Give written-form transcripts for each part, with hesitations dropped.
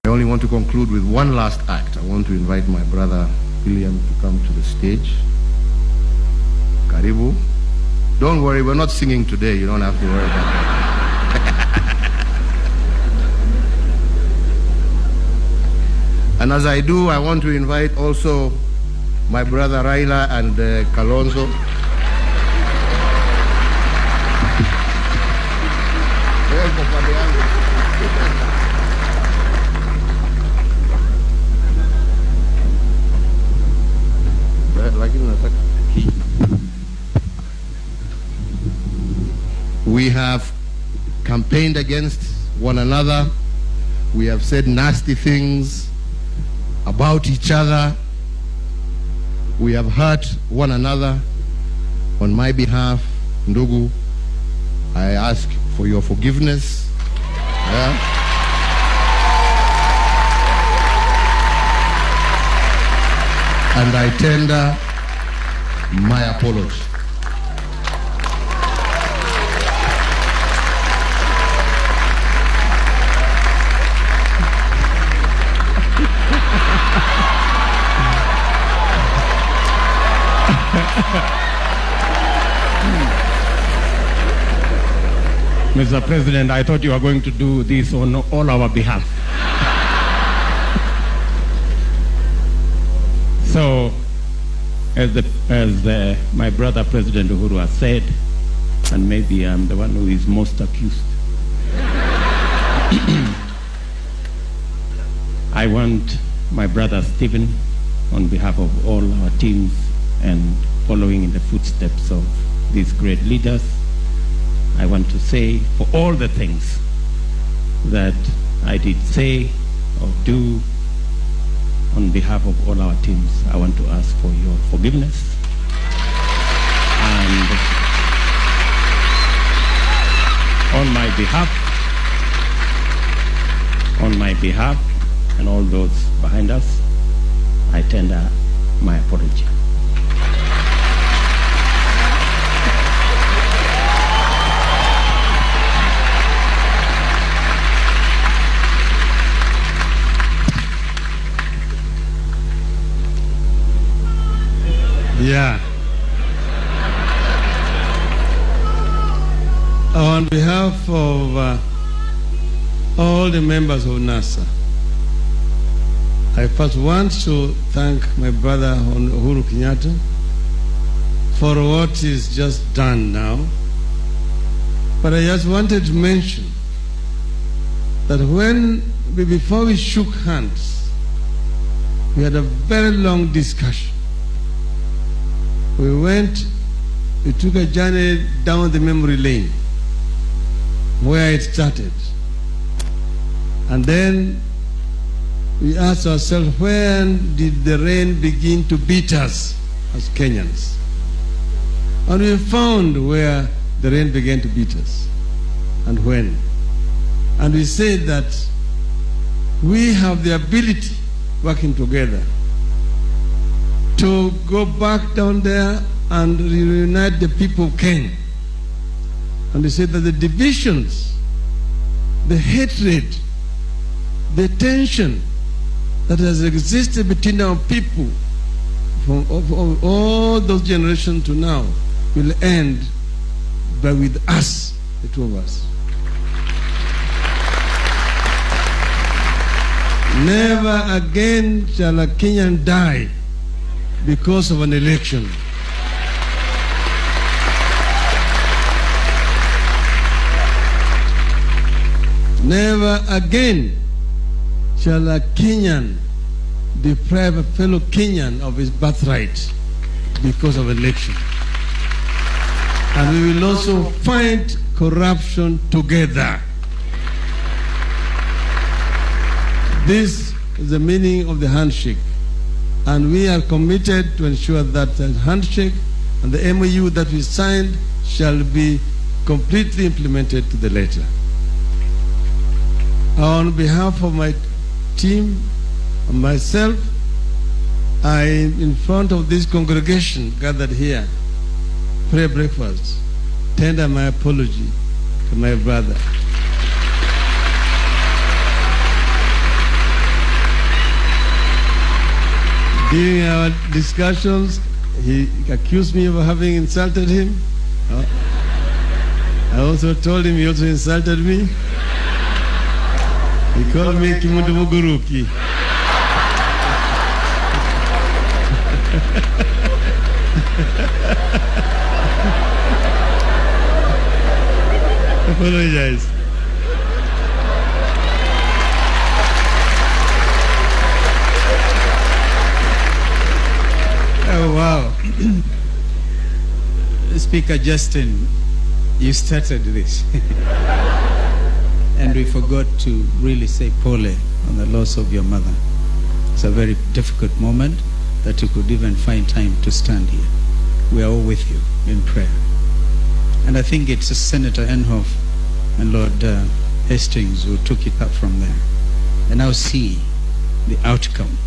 I only want to conclude with one last act. I want to invite my brother William to come to the stage. Karibu. Don't worry, we're not singing today. You don't have to worry about that. And as I do, I want to invite also my brother Raila and Kalonzo. We have campaigned against one another. We have said nasty things about each other. We have hurt one another. On my behalf, Ndugu, I ask for your forgiveness. And I tender my apology. Mr. President, I thought you were going to do this on all our behalf. So, as my brother President Uhuru has said, and maybe I'm the one who is most accused, I want my brother Stephen, on behalf of all our teams and following in the footsteps of these great leaders, I want to say for all the things that I did say or do on behalf of all our teams, I want to ask for your forgiveness. And on my behalf and all those behind us, I tender my apology. Yeah. On behalf of all the members of NASA, I first want to thank my brother Uhuru Kenyatta for what is just done now. But I just wanted to mention that before we shook hands, we had a very long discussion. We took a journey down the memory lane where it started. And then we asked ourselves, when did the rain begin to beat us as Kenyans? And we found where the rain began to beat us and when. And we said that we have the ability, working together, to go back down there and reunite the people of Kenya. And they said that the divisions, the hatred, the tension that has existed between our people from all those generations to now will end with us, the two of us. Never again shall a Kenyan die because of an election. Never again shall a Kenyan deprive a fellow Kenyan of his birthright because of election. And we will also fight corruption together. This is the meaning of the handshake. And we are committed to ensure that the handshake and the MOU that we signed shall be completely implemented to the letter. On behalf of my team and myself, I, in front of this congregation gathered here, prayer breakfast, tender my apology to my brother. During our discussions, he accused me of having insulted him. I also told him he also insulted me. He called me Kimundu Muguruki. Apologize. Oh, wow. Speaker Justin, you started this. And we forgot to really say pole on the loss of your mother. It's a very difficult moment that you could even find time to stand here. We are all with you in prayer. And I think it's Senator Enhoff and Lord Hastings who took it up from there. And now see the outcome.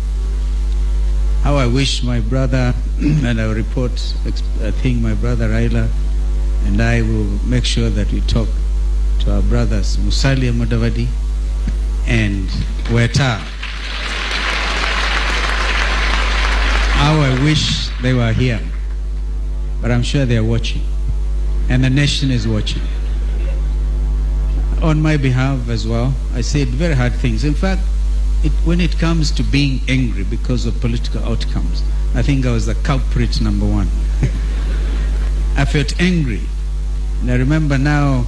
How I wish my brother, and I'll report, I think my brother Raila and I will make sure that we talk to our brothers Musalia Mudavadi and Weta. How I wish they were here. But I'm sure they are watching. And the nation is watching. On my behalf as well, I said very hard things. In fact, when it comes to being angry because of political outcomes, I think I was the culprit number one. I felt angry. And I remember now,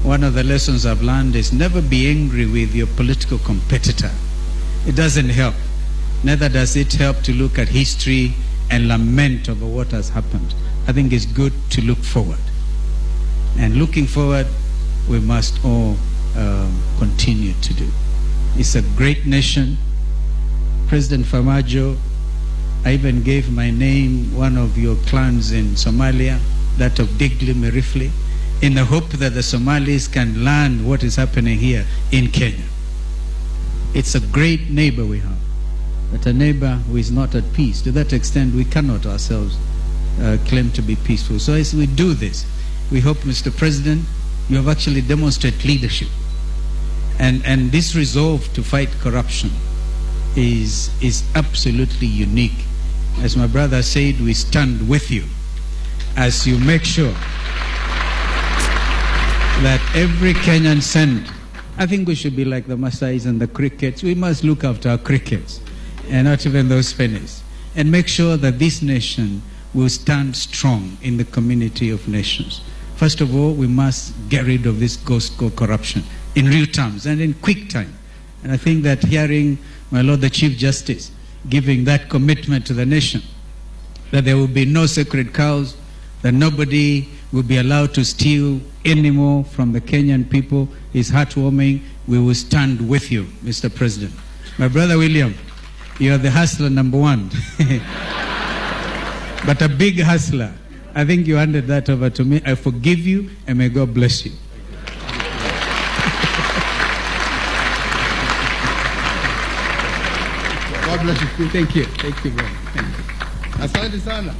one of the lessons I've learned is never be angry with your political competitor. It doesn't help. Neither does it help to look at history and lament over what has happened. I think it's good to look forward. And looking forward, we must all continue to do. It's a great nation. President Farmajo, I even gave my name, one of your clans in Somalia, that of Digli Merifli, in the hope that the Somalis can learn what is happening here in Kenya. It's a great neighbor we have, but a neighbor who is not at peace. To that extent, we cannot ourselves claim to be peaceful. So as we do this, we hope, Mr. President, you have actually demonstrated leadership. And this resolve to fight corruption is absolutely unique. As my brother said, we stand with you as you make sure that every Kenyan cent, I think we should be like the Maasais and the crickets. We must look after our crickets and not even those pennies, and make sure that this nation will stand strong in the community of nations. First of all, we must get rid of this ghost called corruption in real terms and in quick time. And I think that hearing my Lord the Chief Justice giving that commitment to the nation, that there will be no sacred cows, that nobody will be allowed to steal anymore from the Kenyan people, is heartwarming. We will stand with you, Mr. President. My brother William, you are the hustler number one. But a big hustler. I think you handed that over to me. I forgive you, and may God bless you. God bless you. Thank you. Thank you very much. Thank you. Asante sana.